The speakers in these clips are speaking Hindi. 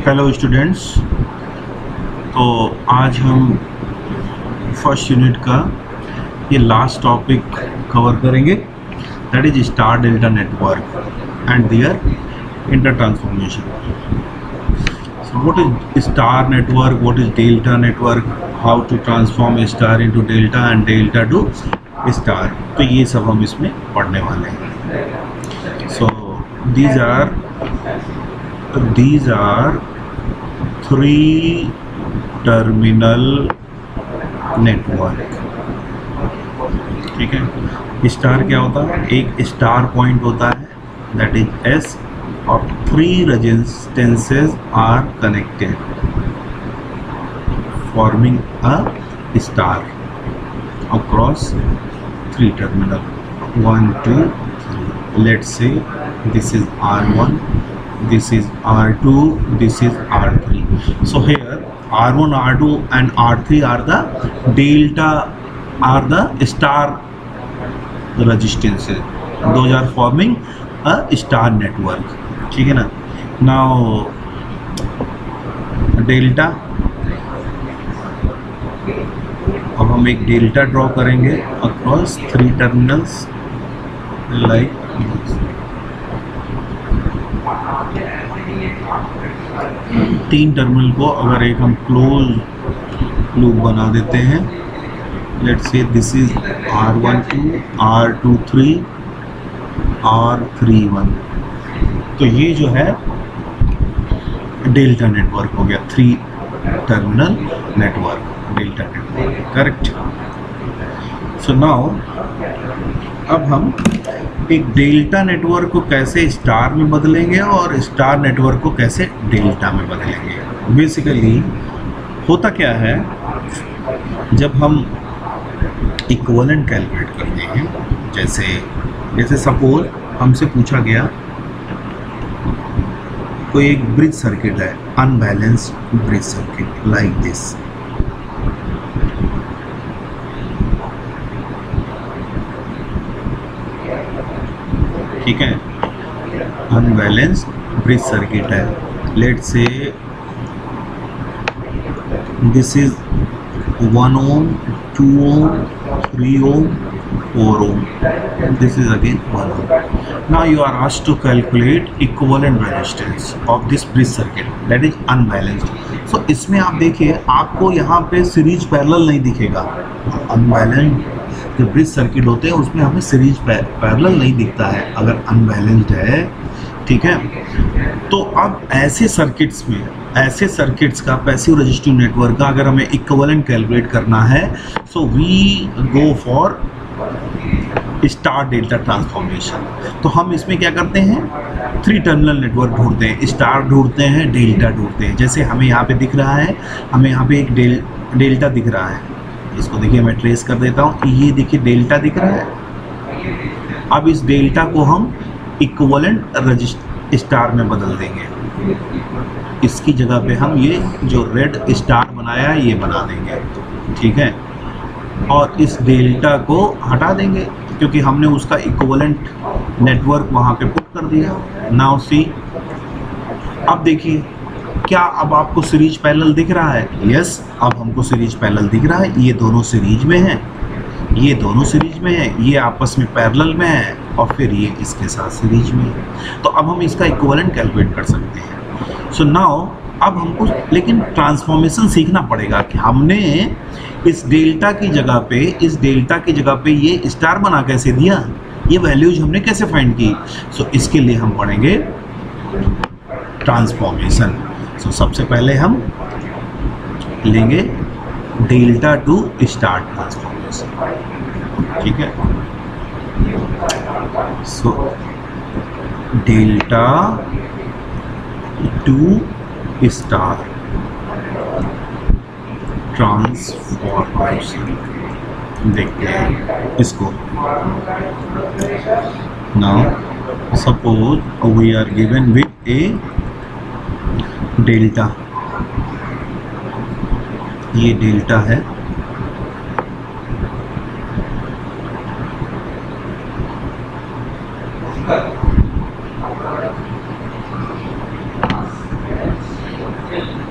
Hello students. तो आज हम फर्स्ट यूनिट का ये लास्ट टॉपिक कवर करेंगे, that is star delta network and their inter transformation. So what is star network, what is delta network, how to transform star into delta and delta to star, तो ये सब हम इसमें पढ़ने वाले हैं। So these are three terminal network. ठीक है, स्टार क्या होता है? एक स्टार पॉइंट होता है दैट इज एस और three resistances are connected forming a star across three terminal 1 2 3। Let's say this is R1, this is R2, this is R3. So here R1, R2 and R3 are the delta, are the star resistances. Those are forming a star network. ठीक है ना? Now delta, अब हम एक डेल्टा ड्रॉ करेंगे अक्रॉस थ्री टर्मिनल्स लाइक तीन टर्मिनल को अगर एक हम क्लोज लूप बना देते हैं, let's say this is R12, R23, R31, तो ये जो है डेल्टा नेटवर्क हो गया, three terminal network, delta network, correct. So now अब हम एक डेल्टा नेटवर्क को कैसे स्टार में बदलेंगे और स्टार नेटवर्क को कैसे डेल्टा में बदलेंगे। बेसिकली होता क्या है, जब हम इक्विवेलेंट कैलकुलेट करते हैं, जैसे सपोज हमसे पूछा गया कोई एक ब्रिज सर्किट है, unbalanced bridge circuit like this. ठीक है, अनबैलेंस्ड ब्रिज सर्किट है, let's say this is 1 ohm, 2 ohm, 3 ohm, 4 ohm, this is again 1 ohm. Now you are asked to calculate equivalent resistance of this bridge circuit that is unbalanced. So इसमें आप देखिए, आपको यहाँ पे सीरीज पैरेलल नहीं दिखेगा। अनबैलेंस्ड जो ब्रिज सर्किट होते हैं उसमें हमें सीरीज पैरेलल नहीं दिखता है अगर अनबैलेंस्ड है। ठीक है, तो अब ऐसे सर्किट्स का पैसिव रेजिस्टिव नेटवर्क का अगर हमें इक्विवेलेंट कैलकुलेट करना है, so we go for star delta transformation. तो हम इसमें क्या करते हैं, थ्री टर्मिनल नेटवर्क ढूंढते हैं, स्टार ढूंढते हैं, डेल्टा ढूंढते हैं। जैसे हमें यहाँ पे दिख रहा है, हमें यहाँ पे एक डेल्टा दिख रहा है, इसको देखिए मैं ट्रेस कर देता हूँ, ये देखिए डेल्टा दिख रहा है। अब इस डेल्टा को हम इक्विवेलेंट स्टार में बदल देंगे, इसकी जगह पे हम ये जो रेड स्टार बनाया है ये बना देंगे। ठीक है, और इस डेल्टा को हटा देंगे क्योंकि हमने उसका इक्विवेलेंट नेटवर्क वहाँ पे पुट कर दिया। नाउ सी, अब देखिए क्या अब आपको सीरीज पैरेलल दिख रहा है? यस, अब हमको सीरीज पैरेलल दिख रहा है, ये दोनों सीरीज में हैं, ये दोनों सीरीज में है, ये आपस में पैरेलल में है और फिर ये इसके साथ सीरीज में है। तो अब हम इसका इक्विवेलेंट कैलकुलेट कर सकते हैं। सो नाउ अब हमको लेकिन ट्रांसफॉर्मेशन सीखना पड़ेगा कि हमने इस डेल्टा की जगह पे ये स्टार बना कैसे दिया, ये वैल्यूज हमने कैसे फाइंड की। सो इसके लिए हम पढ़ेंगे ट्रांसफॉर्मेशन। सो सबसे पहले हम लेंगे डेल्टा टू स्टार ट्रांसफॉर्मेशन। ठीक है, so delta to star transformation देखते हैं इसको। Now suppose we are given with a delta, ये डेल्टा है,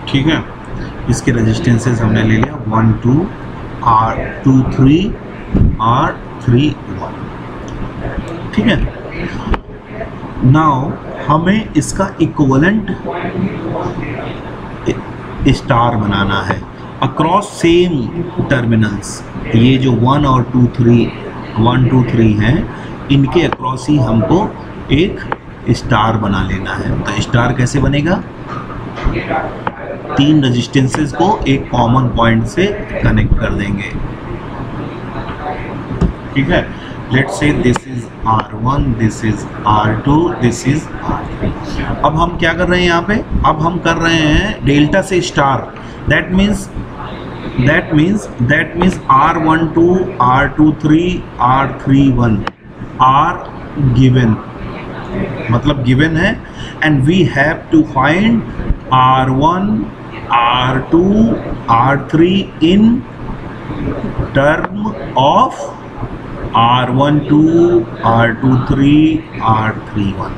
ठीक है, इसके रेजिस्टेंसेस हमने ले लिया 1 2 R2 3 R3 1। ठीक है, नाउ हमें इसका इक्विवेलेंट स्टार बनाना है अक्रॉस सेम टर्मिनल्स। ये जो 1 और 2 3 हैं, इनके अक्रॉस ही हमको एक स्टार बना लेना है। तो स्टार कैसे बनेगा? 3 रेजिस्टेंसेस को एक कॉमन पॉइंट से कनेक्ट कर देंगे। ठीक है, let's say this is R1, this is R2, this is R3। अब हम क्या कर रहे हैं यहाँ पे? अब हम कर रहे हैं डेल्टा से star. That means R12, R23, R31 are given, मतलब given है, and we have to find R1, R2, R3 in term of R12, R23, R31।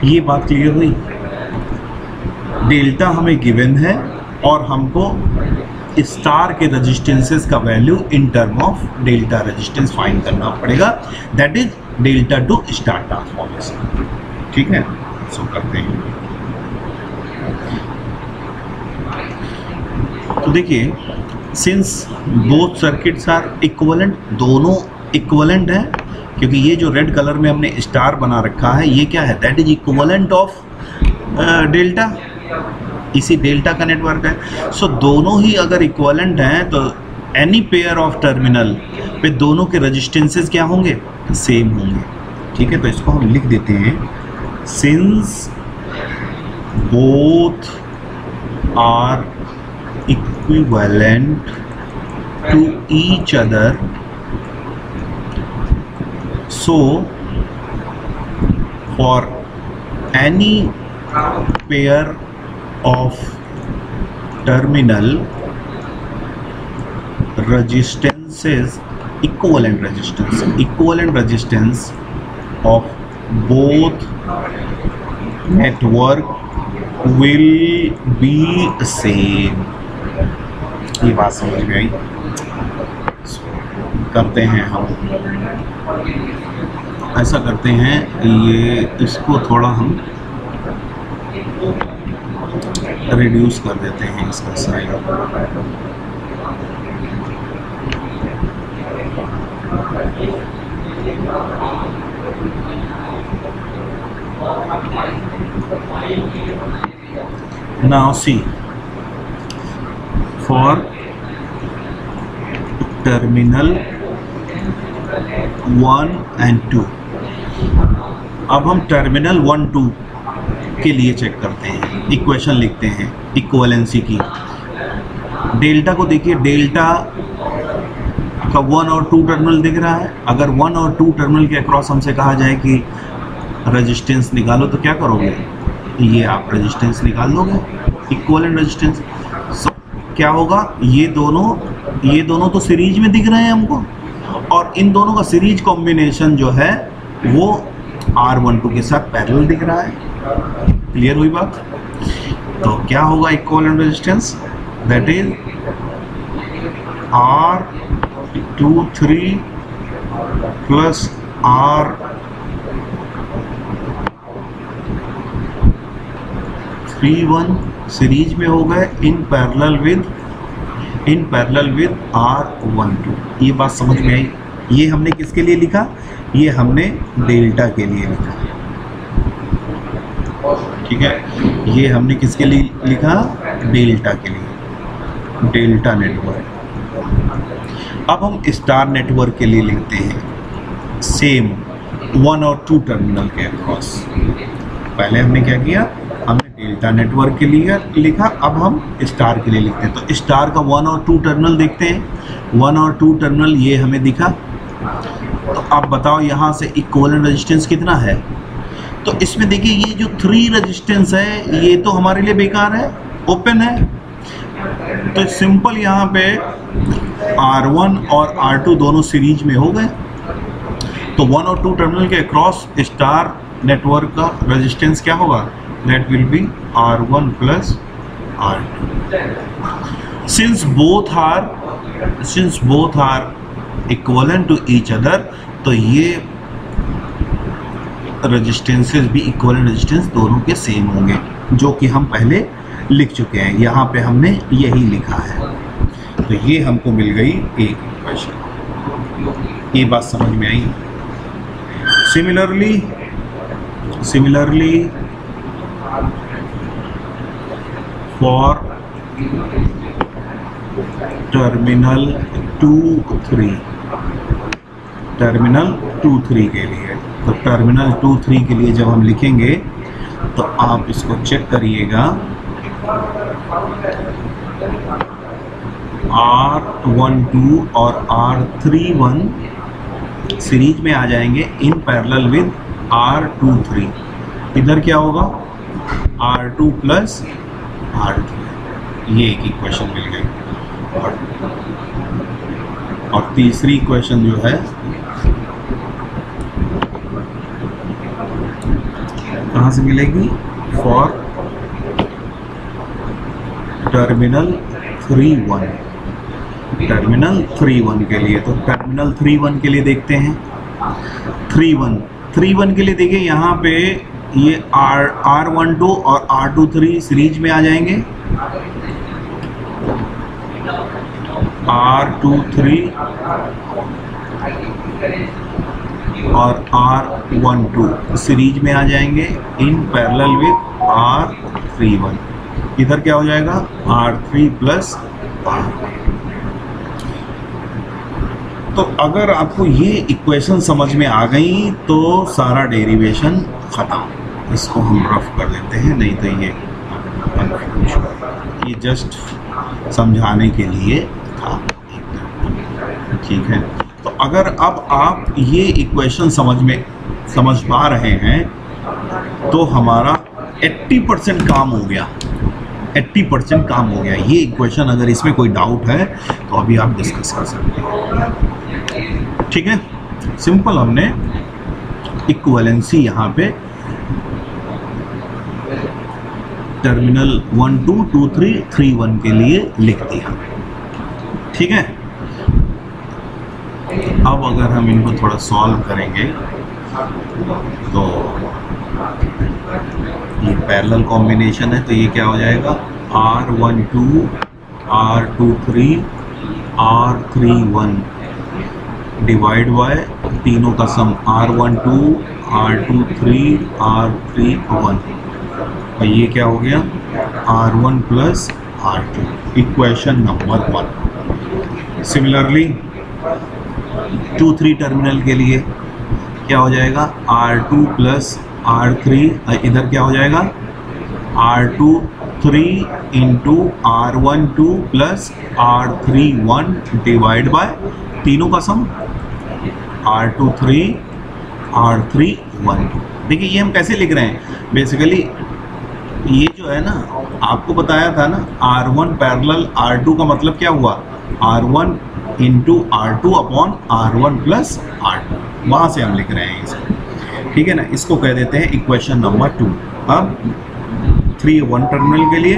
ये बात क्लियर हुई? डेल्टा हमें गिवन है और हमको स्टार के रेजिस्टेंसेस का value in term of delta resistance find करना पड़ेगा। That is delta to star transformation. ठीक है, सो करते हैं। तो देखिए, since both circuits are equivalent, दोनों इक्विवेलेंट है, क्योंकि ये जो रेड कलर में हमने स्टार बना रखा है, ये क्या है? That is equivalent of delta. इसी डेल्टा का नेटवर्क है। सो दोनों ही अगर इक्विवेलेंट हैं तो एनी पेयर ऑफ टर्मिनल पे दोनों के रेजिस्टेंसेस क्या होंगे? सेम होंगे। ठीक है, तो इसको हम लिख देते हैं, since both are equivalent to each other, so for any pair of terminal resistances, equivalent resistance of both network will be same। ये बात समझ में आई? करते हैं हम ऐसा करते हैं, ये इसको थोड़ा हम रिड्यूस कर देते हैं इसका size. Now see, for terminal 1 and 2, अब हम टर्मिनल 1 2 के लिए चेक करते हैं, इक्वेशन लिखते हैं इक्विवेलेंसी की। डेल्टा को देखिए, डेल्टा का 1 और 2 टर्मिनल दिख रहा है। अगर 1 और 2 टर्मिनल के अक्रॉस हमसे कहा जाए कि रेजिस्टेंस निकालो, तो क्या करोगे? ये आप रेजिस्टेंस निकाल दोगे, इक्विवेलेंट रेजिस्टेंस। क्या होगा? ये दोनों तो सीरीज में दिख रहे हैं हमको, और इन दोनों का सीरीज कॉम्बिनेशन जो है वो R12 के साथ पैरेलल दिख रहा है। क्लियर हुई बात? तो क्या होगा equivalent resistance? That is R23 plus R31 series में हो गए इन पैरेलल विद R12। ये बात समझ में आई? ये हमने किसके लिए लिखा? ये हमने डेल्टा के लिए लिखा। ठीक है, ये हमने किसके लिए लिखा? डेल्टा के लिए, डेल्टा नेटवर्क। अब हम स्टार नेटवर्क के लिए लिखते हैं, सेम 1 और 2 टर्मिनल के अक्रॉस। पहले हमने क्या किया? हमने डेल्टा नेटवर्क के लिए लिखा, अब हम स्टार के लिए लिखते हैं। तो स्टार का 1 और 2 टर्मिनल देखते हैं। 1 और 2 टर्मिनल ये हमें दिखा। तो अब बताओ यहाँ से इक्विवेलेंट रेजिस्टेंस कितना है? तो इसमें देखिए, ये जो 3 रेजिस्टेंस है ये तो हमारे लिए बेकार है, ओपन है। तो सिंपल यहाँ पे R1 और R2 दोनों सीरीज में हो गए। तो 1 और 2 टर्मिनल के अक्रॉस स्टार नेटवर्क का रेजिस्टेंस क्या होगा? That will be R1 plus R2. Since both are equivalent to each other, तो ये रेजिस्टेंसेस भी इक्विवेलेंट रेजिस्टेंस दोनों के सेम होंगे, जो कि हम पहले लिख चुके हैं। यहाँ पे हमने यही लिखा है, तो ये हमको मिल गई एक इक्वेशन। ये बात समझ में आई। सिमिलरली फॉर टर्मिनल 2 3 के लिए, तो टर्मिनल 2 3 के लिए जब हम लिखेंगे तो आप इसको चेक करिएगा, R12 और R31 सीरीज में आ जाएंगे इन पैरेलल विद R23। इधर क्या होगा, R2 प्लस R3। ये एक इक्वेशन मिल गई। और तीसरी इक्वेशन जो है कहाँ से मिलेगी, फॉर टर्मिनल 3 1 के लिए। तो टर्मिनल 3 1 के लिए देखते हैं। 3 1 के लिए देखिए, यहाँ पे ये R12 और R23 सीरीज में आ जाएंगे। R23 और R12 सीरीज में आ जाएंगे इन पैरेलल विद R31। इधर क्या हो जाएगा, R3 प्लस R। तो अगर आपको ये इक्वेशन समझ में आ गई तो सारा डेरिवेशन खत्म। इसको हम रफ कर देते हैं, नहीं तो ये जस्ट समझाने के लिए था, ठीक है। तो अगर अब आप ये इक्वेशन समझ पा रहे हैं तो हमारा 80% काम हो गया। 80% काम हो गया। ये इक्वेशन अगर इसमें कोई डाउट है तो अभी आप डिस्कस कर सकते हैं, ठीक है। सिंपल हमने इक्विवेलेंसी यहाँ पे टर्मिनल 1 2 2 3 3 1 के लिए लिख दिया, ठीक है। अब अगर हम इनको थोड़ा सॉल्व करेंगे तो ये पैरेलल कॉम्बिनेशन है, तो ये क्या हो जाएगा, R12 R23 R31 divide by तीनों का सम R12 R23 R31, और ये क्या हो गया, R1 plus R2, equation number 1। Similarly 2 3 terminal के लिए क्या हो जाएगा, R2 प्लस R3, इधर क्या हो जाएगा, R23 into R12 plus R31 divide by तीनों का सम R23 R312। देखिए ये हम कैसे लिख रहे हैं, बेसिकली ये जो है ना, आपको बताया था ना, R1 पैरेलल R2 का मतलब क्या हुआ, R1 into R2 upon R1 plus R2, वहाँ से हम लिख रहे हैं इसे, ठीक है ना। इसको कह देते हैं इक्वेशन नंबर 2। अब 3 1 टर्मिनल के लिए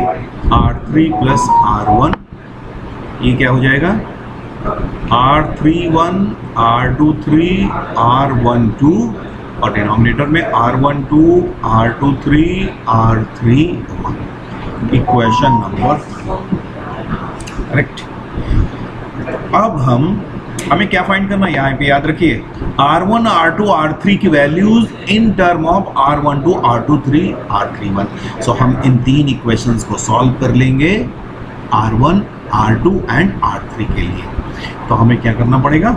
R3 प्लस R1, ये क्या हो जाएगा, R31 R23 R12, और डिनोमिनेटर में R12 R23 R31, equation number, correct. अब हमें क्या फाइंड करना है, यहाँ पे याद रखिए, R1 R2 R3 की values in term of R12 R23 R31। सो हम इन तीन इक्वेशंस को सॉल्व कर लेंगे R1 R2 एंड R3 के लिए। तो हमें क्या करना पड़ेगा,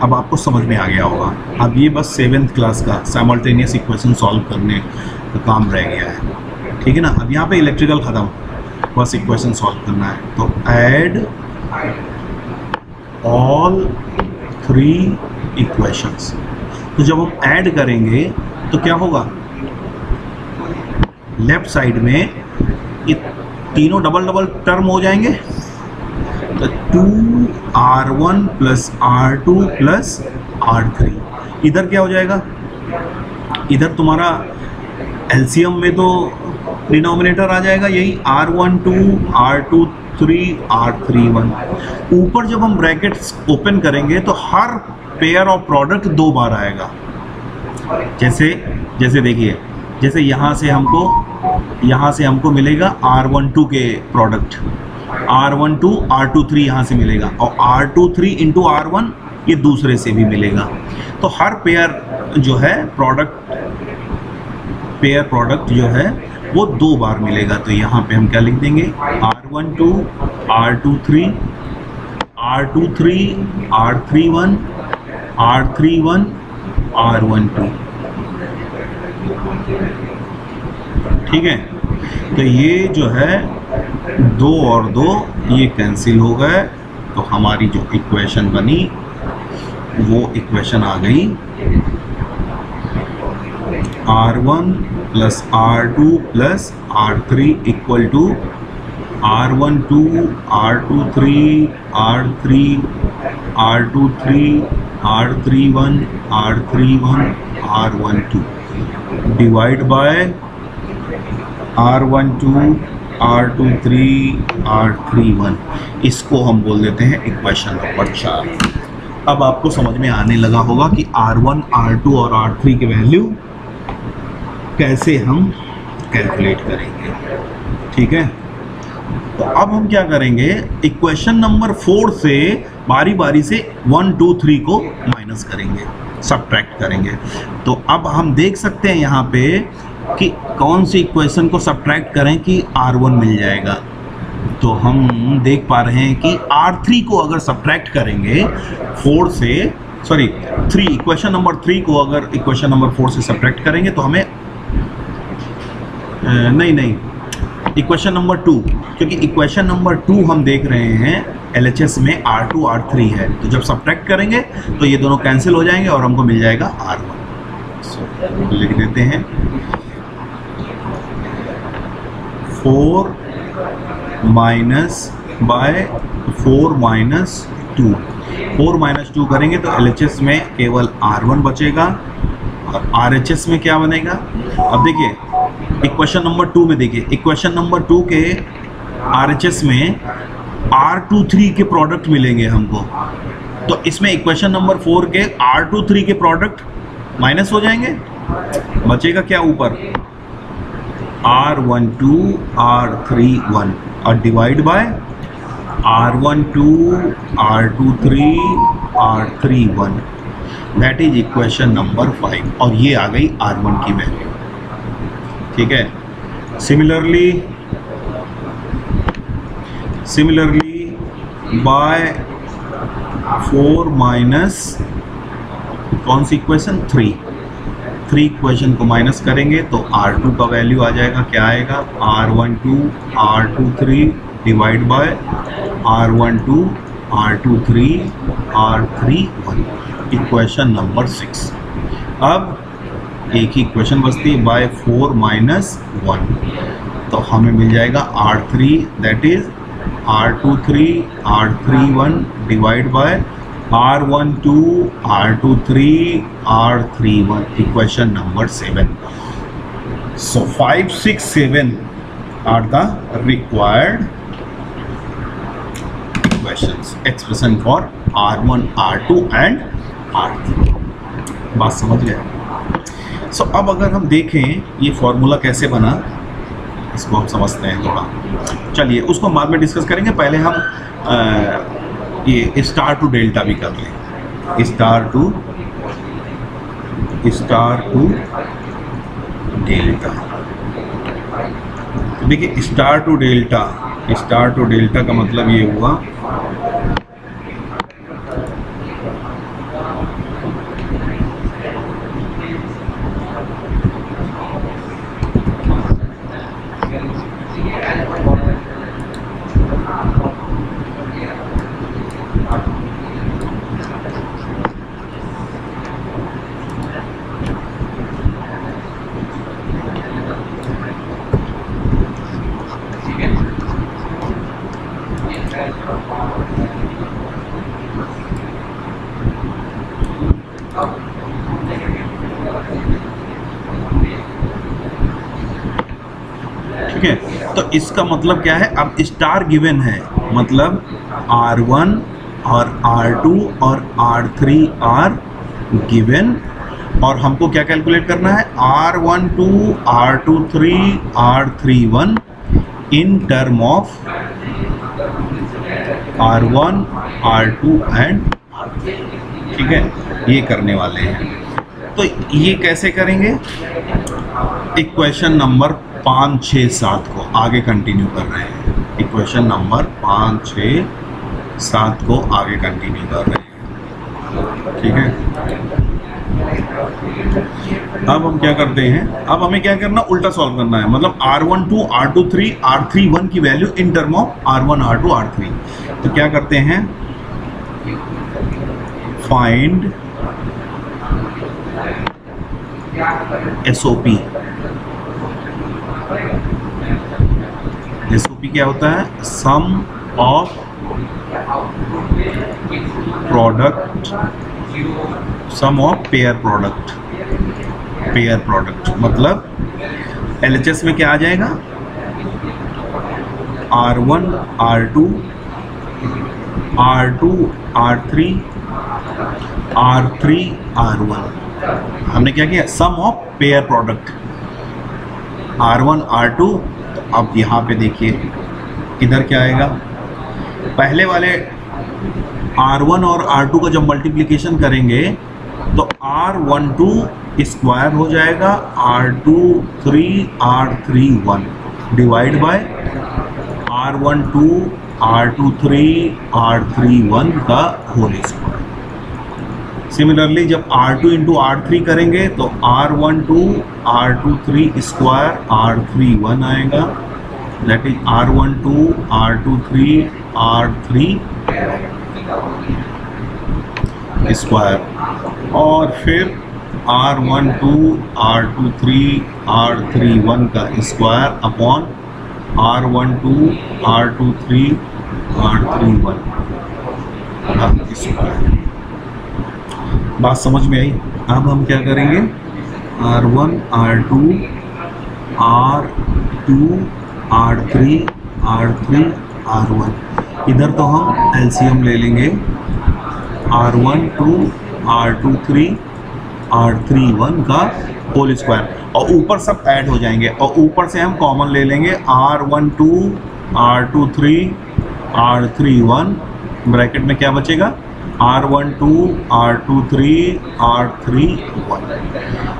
अब आपको समझ में आ गया होगा। अब ये बस 7th क्लास का साइमल्टेनियस इक्वेशन सॉल्व करने का काम रह गया है, ठीक है ना। अब यहाँ पे इलेक्ट्रिकल खत्म, बस इक्वेशन सॉल्व करना है। तो ऐड ऑल 3 इक्वेशंस, तो जब हम ऐड करेंगे तो क्या होगा, लेफ्ट साइड में ये तीनों डबल डबल टर्म हो जाएंगे, तो 2R1 plus R2 plus R3, इधर क्या हो जाएगा, इधर तुम्हारा एलसीएम में तो डिनोमिनेटर आ जाएगा यही R12 R23 R31। ऊपर जब हम ब्रैकेट्स ओपन करेंगे तो हर पेयर ऑफ प्रोडक्ट 2 बार आएगा। जैसे देखिए, जैसे यहाँ से हमको मिलेगा R12 के प्रोडक्ट, R12 R23 यहाँ से मिलेगा, और R23 इंटू R1 ये दूसरे से भी मिलेगा। तो हर पेयर जो है प्रोडक्ट जो है वो 2 बार मिलेगा। तो यहाँ पे हम क्या लिख देंगे, R12 R23 R23 R31 R31 R12। ठीक है, तो ये जो है 2 और 2 ये कैंसिल हो गए, तो हमारी जो इक्वेशन बनी वो इक्वेशन आ गई R1 plus R2 plus R3 equal to R12 R23 R3 R23 R31 R31 R12 divide by R12 R23 R31। इसको हम बोल देते हैं इक्वेशन नंबर 4। अब आपको समझ में आने लगा होगा कि R1 R2 और R3 के वैल्यू कैसे हम कैलकुलेट करेंगे। ठीक है, तो अब हम क्या करेंगे, इक्वेशन नंबर 4 से बारी बारी से 1 2 3 को माइनस करेंगे, सब्ट्रैक्ट करेंगे। तो अब हम देख सकते हैं यहाँ पे कि कौन सी इक्वेशन को सब्ट्रैक्ट करें कि R1 मिल जाएगा। तो हम देख पा रहे हैं कि R3 को अगर सब्ट्रैक्ट करेंगे 3 इक्वेशन नंबर 3 को अगर इक्वेशन नंबर 4 से सब्ट्रैक्ट करेंगे तो हमें नहीं इक्वेशन नंबर 2, क्योंकि इक्वेशन नंबर 2 हम देख रहे हैं LHS में R2 R3 है, तो जब सब्ट्रैक्ट करेंगे तो ये दोनों कैंसिल हो जाएंगे और हमको मिल जाएगा R1। लिख देते हैं 4 माइनस बाय 4 माइनस 2। 4 माइनस 2 करेंगे तो LHS में केवल R1 बचेगा, और RHS में क्या बनेगा। अब देखिए इक्वेशन नंबर 2 में, देखिए इक्वेशन नंबर 2 के RHS में R23 के प्रोडक्ट मिलेंगे हमको, तो इसमें इक्वेशन नंबर 4 के R23 के प्रोडक्ट माइनस हो जाएंगे, बचेगा क्या ऊपर R12 R31 और divide by R12 R23 R31, that is equation number 5, और ये आ गई R1 की वैल्यू। ठीक है, सिमिलरली बाय 4 माइनस कौन सी इक्वेशन 3 इक्वेशन को माइनस करेंगे तो R2 का वैल्यू आ जाएगा, क्या आएगा R12 R23 divide by R12 R23 R31, equation number 6। अब एक ही इक्वेशन बचती है बाय 4 माइनस 1, तो हमें मिल जाएगा R3 that is R23 R31 divide by R12 R23 R31, equation number 7। So 5 6 7 are the required equations, expression for R1 R2 and R3। बात समझ गए। सो अब अगर हम देखें ये फॉर्मूला कैसे बना, इसको हम समझते हैं थोड़ा। चलिए उसको हम बाद में डिस्कस करेंगे, पहले हम ये स्टार टू डेल्टा भी कर लें। स्टार टू डेल्टा, देखिए स्टार टू डेल्टा का मतलब ये हुआ ठीक है, तो इसका मतलब क्या है, अब स्टार गिवन है, मतलब R1 और R2 और R3 आर गिवन, और हमको क्या कैलकुलेट करना है, R12, R23, R31 in term of R1, R2 and R3। ठीक है, ये करने वाले हैं। तो ये कैसे करेंगे, इक्वेशन नंबर 5, 6, 7 को आगे कंटिन्यू कर रहे हैं। इक्वेशन नंबर 5, 6, 7 को आगे कंटिन्यू कर रहे हैं। ठीक है, अब हम क्या करते हैं, अब हमें क्या करना, उल्टा सॉल्व करना है, मतलब R12, R23, R31 की value in term of R1, R2, R3। तो क्या करते हैं, फाइंड SOP। SOP क्या होता है, sum of product, sum of pair product. Pair product मतलब LHS में क्या आ जाएगा, R1, R2, R2, R3, R3, R1। हमने क्या किया, सम of pair product R1, R2। तो अब यहाँ पे देखिए इधर क्या आएगा, पहले वाले R1 और R2 का जब मल्टीप्लिकेशन करेंगे तो R12 स्क्वायर हो जाएगा R23, R31 divide by R12, R23, R31 का होल स्क्वायर। सिमिलरली जब R2 इंटू R3 करेंगे तो R12, R23 स्क्वायर R31 आएगा, that is R12, R23, R3 square, और फिर R12, R23, R31 का square upon R12, R23, R31 का स्क्वायर। बात समझ में आई। अब हम क्या करेंगे, R1, R2, R2, R3, R3, R1, इधर तो हम LCM ले लेंगे, R1, 2, R2, 3, R3, 1 का होल स्क्वायर, और ऊपर सब ऐड हो जाएंगे, और ऊपर से हम कॉमन ले लेंगे R12, R23, R31, ब्रैकेट में क्या बचेगा, R12, R23, R31।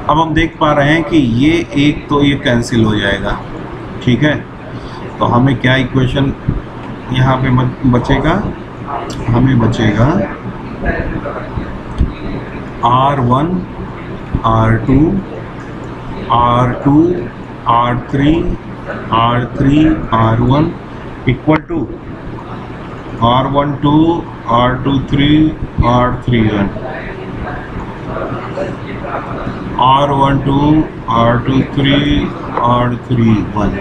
अब हम देख पा रहे हैं कि ये एक तो ये कैंसिल हो जाएगा। ठीक है, तो हमें क्या इक्वेशन यहाँ पे बचेगा, हमें बचेगा R1, R2, R2, R3, R3, R1 equal to R12, R23, R31, R12, R23, R31।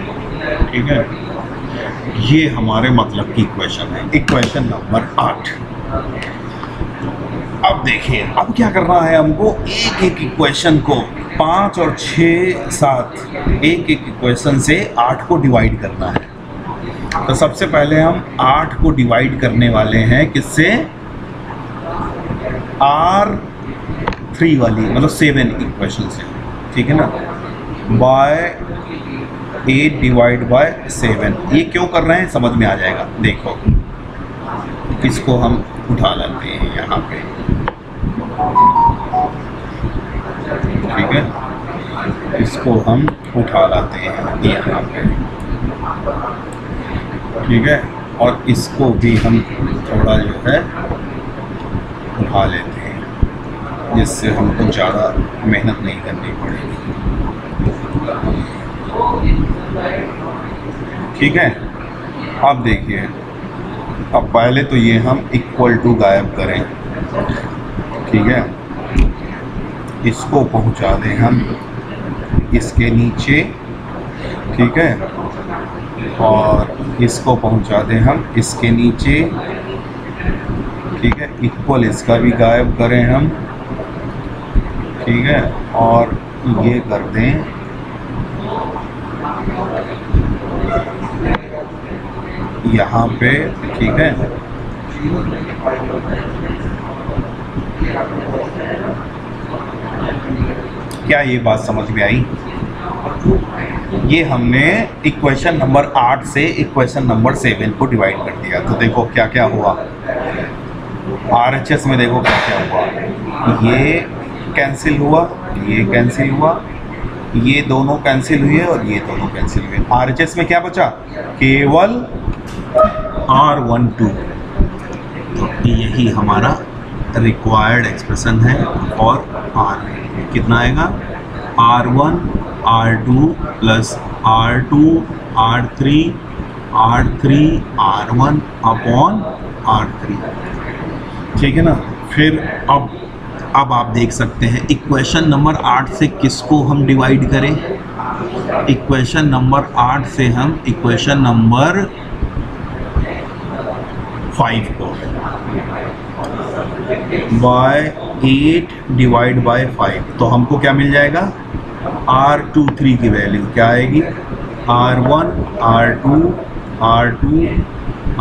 ठीक है, ये हमारे मतलब की इक्वेशन है, इक्वेशन नंबर 8। अब देखिए, अब क्या करना है हमको, एक एक इक्वेशन को 5 और 6, 7 एक एक इक्वेशन से 8 को डिवाइड करना है। तो सबसे पहले हम 8 को डिवाइड करने वाले हैं किससे, R3 वाली मतलब 7 इक्वेशन से। ठीक है ना, बाय 8 डिवाइड बाय 7। ये क्यों कर रहे हैं समझ में आ जाएगा। देखो, इसको हम उठा लेते हैं यहाँ पे। ठीक है, इसको हम उठा लाते हैं यहाँ पे। ठीक है, और इसको भी हम थोड़ा जो है उठा लेते हैं, जिससे हमको ज़्यादा मेहनत नहीं करनी पड़ेगी। ठीक है, अब देखिए, अब पहले तो ये हम इक्वल टू गायब करें। ठीक है, इसको पहुंचा दें हम इसके नीचे। ठीक है, और इसको पहुंचा दें हम इसके नीचे। ठीक है, इक्वल इसका भी गायब करें हम। ठीक है, और ये कर दें यहाँ पे, ठीक है। क्या ये बात समझ में आई? ये हमने इक्वेशन नंबर 8 से इक्वेशन नंबर 7 को डिवाइड कर दिया। तो देखो क्या क्या हुआ, RHS में देखो क्या क्या हुआ। ये कैंसिल हुआ, ये कैंसिल हुआ, ये दोनों कैंसिल हुए और ये दोनों कैंसिल हुए। RHS में क्या बचा? केवल R12। तो यही हमारा रिक्वायर्ड एक्सप्रेशन है। और R कितना आएगा? R1 R2 plus R2 R3 R3 R1 upon R3, ठीक है ना। फिर अब आप देख सकते हैं इक्वेशन नंबर 8 से किसको हम डिवाइड करें? इक्वेशन नंबर 8 से हम इक्वेशन नंबर 5 को बाय 8 डिवाइड बाय 5, तो हमको क्या मिल जाएगा? R23 की वैल्यू क्या आएगी? R1 R2 R2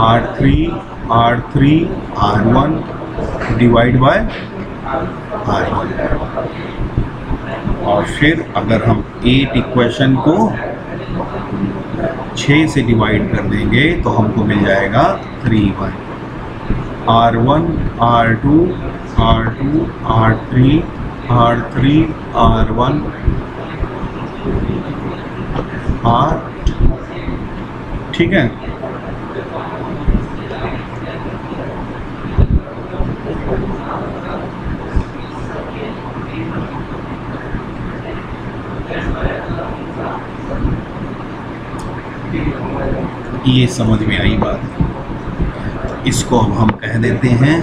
R3 R3 R1 divide by R1। और फिर अगर हम 8 इक्वेशन को 6 से डिवाइड कर देंगे तो हमको मिल जाएगा 3 R1 R2 R2 R3 R3 R1 R, ठीक है। ये समझ में आई बात। इसको अब हम कह देते हैं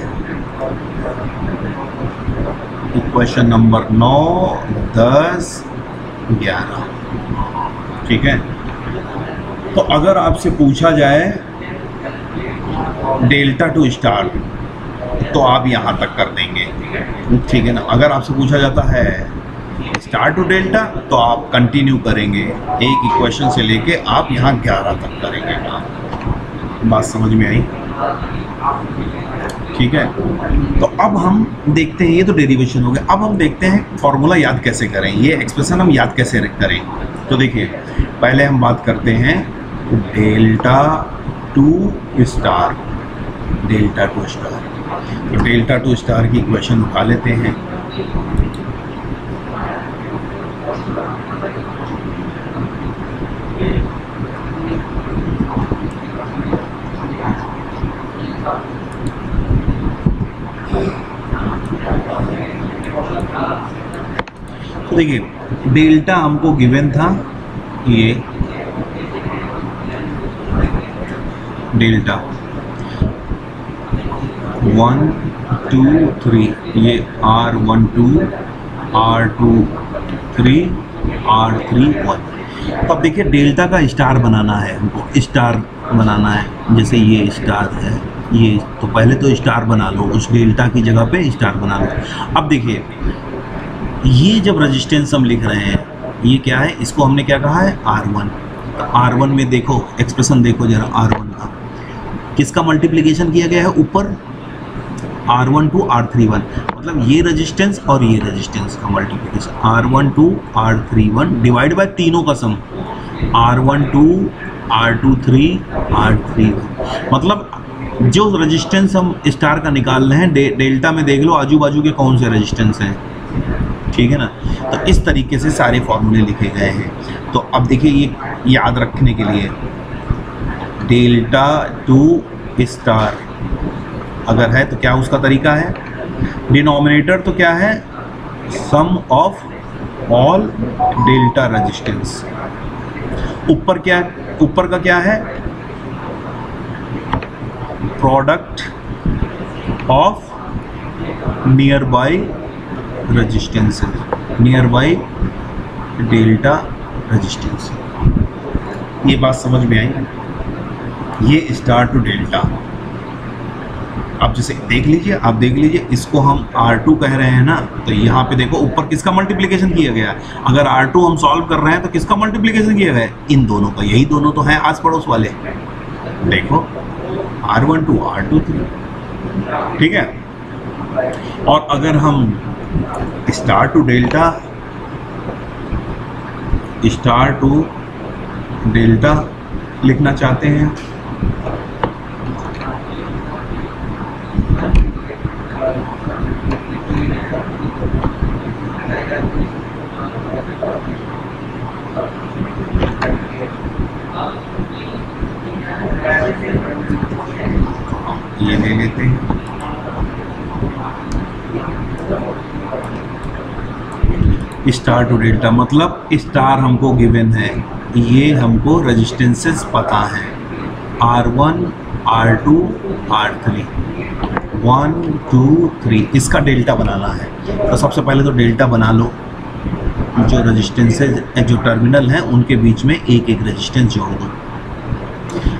इक्वेशन नंबर 9 10 11, ठीक है। तो अगर आपसे पूछा जाए डेल्टा टू स्टार तो आप यहाँ तक कर देंगे, ठीक है ना। अगर आपसे पूछा जाता है स्टार टू डेल्टा तो आप कंटिन्यू करेंगे, एक इक्वेशन से लेके आप यहाँ 11 तक करेंगे। बात समझ में आई? ठीक है। तो अब हम देखते हैं, ये तो डेरिवेशन हो गया। अब हम देखते हैं फॉर्मूला याद कैसे करें, ये एक्सप्रेशन हम याद कैसे करें। तो देखिए पहले हम बात करते हैं delta to star, delta to star. तो डेल्टा टू स्टार की इक्वेशन उठा लेते हैं। तो देखिए डेल्टा हमको गिवन था, ये डेल्टा 1 2 3, ये R12 R23 R31। तो अब देखिए डेल्टा का स्टार बनाना है, हमको स्टार बनाना है। जैसे ये स्टार है, ये तो पहले तो स्टार बना लो, उस डेल्टा की जगह पे स्टार बना लो। अब देखिए ये जब रेजिस्टेंस हम लिख रहे हैं, ये क्या है, इसको हमने क्या कहा है? R1। तो R1 में देखो एक्सप्रेशन देखो जरा, R1 का किसका मल्टीप्लिकेशन किया गया है ऊपर? R12 R31, मतलब ये रेजिस्टेंस और ये रेजिस्टेंस का multiplication R12 R31 divide by तीनों का सम R12 R23 R31। मतलब जो रेजिस्टेंस हम स्टार का निकाल रहे हैं डेल्टा में देख लो आजू बाजू के कौन से रेजिस्टेंस हैं, ठीक है ना। तो इस तरीके से सारे फॉर्मूले लिखे गए हैं। तो अब देखिए ये याद रखने के लिए डेल्टा टू स्टार अगर है तो क्या उसका तरीका है? डिनोमिनेटर तो क्या है? Sum of all delta resistance. ऊपर क्या, ऊपर का क्या है? Product of near by resistance, near by delta resistance. ये बात समझ में आई? ये स्टार टू डेल्टा। आप जैसे देख लीजिए, आप देख लीजिए, इसको हम R2 कह रहे हैं ना, तो यहाँ पे देखो ऊपर किसका मल्टीप्लिकेशन किया गया है। अगर R2 हम सॉल्व कर रहे हैं तो किसका मल्टीप्लिकेशन किया गया है? इन दोनों का। यही दोनों तो हैं आस पड़ोस वाले, देखो R1 to R2 3, ठीक है। और अगर हम स्टार टू डेल्टा लिखना चाहते हैं, ये ले लेते हैं। स्टार टू डेल्टा मतलब स्टार हमको गिवन है, ये हमको रेजिस्टेंसेस पता है, R1 R2 R3 1 2 3, इसका डेल्टा बनाना है। तो सबसे पहले तो डेल्टा बना लो, जो रेजिस्टेंसेस जो टर्मिनल हैं उनके बीच में एक एक रेजिस्टेंस जोड़ दो।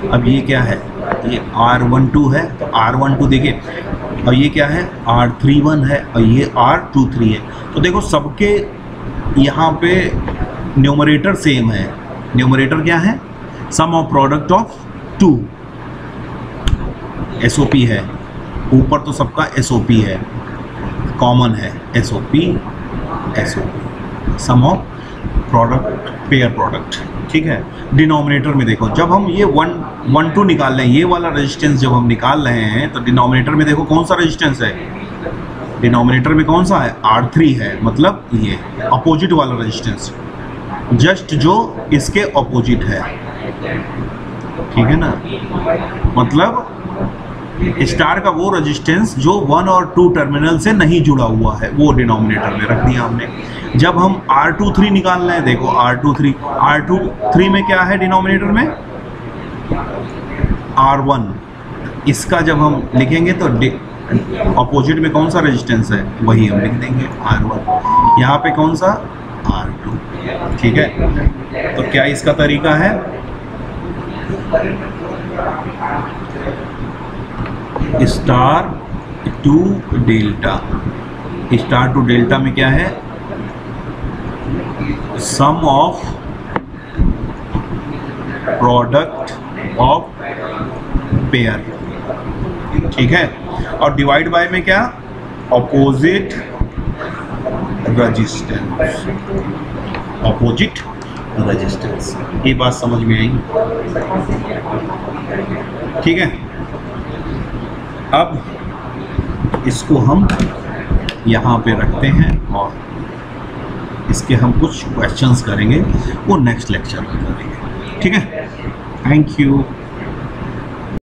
अब ये क्या है, ये R12 है, तो R12 देखिए, और ये क्या है R31 है, और ये R23 है। तो देखो सबके यहाँ पे न्यूमरेटर सेम है। न्यूमरेटर क्या है, sum of product of 2, SOP है, ऊपर तो सबका SOP है, कॉमन है, SOP sum of product pair product, ठीक है। डिनोमिनेटर में देखो, जब हम ये 1 2 निकाल रहे हैं, ये वाला रेजिस्टेंस जब हम निकाल रहे हैं, तो डिनोमिनेटर में देखो कौन सा रेजिस्टेंस है, डिनोमिनेटर में कौन सा है, R3 है, मतलब ये अपोजिट वाला रेजिस्टेंस, जस्ट जो इसके अपोजिट है, ठीक है ना। मतलब स्टार का वो रेजिस्टेंस जो 1 और 2 टर्मिनल से नहीं जुड़ा हुआ है, वो डिनोमिनेटर में रख दिया हमने। जब हम R23 निकाल रहे हैं, देखो R23 में क्या है डिनोमिनेटर में, R1, इसका जब हम लिखेंगे तो अपोजिट में कौन सा रेजिस्टेंस है, वही हम लिख देंगे R1, यहाँ पे कौन सा R2, ठीक है। तो क्या इसका तरीका है, स्टार टू डेल्टा में क्या है, sum of product of pair, ठीक है। और डिवाइड बाय में क्या, अपोजिट रेजिस्टेंस, ये बात समझ में आई, ठीक है। अब इसको हम यहाँ पे रखते हैं और इसके हम कुछ क्वेश्चंस करेंगे, वो नेक्स्ट लेक्चर में करेंगे, ठीक है। Thank you.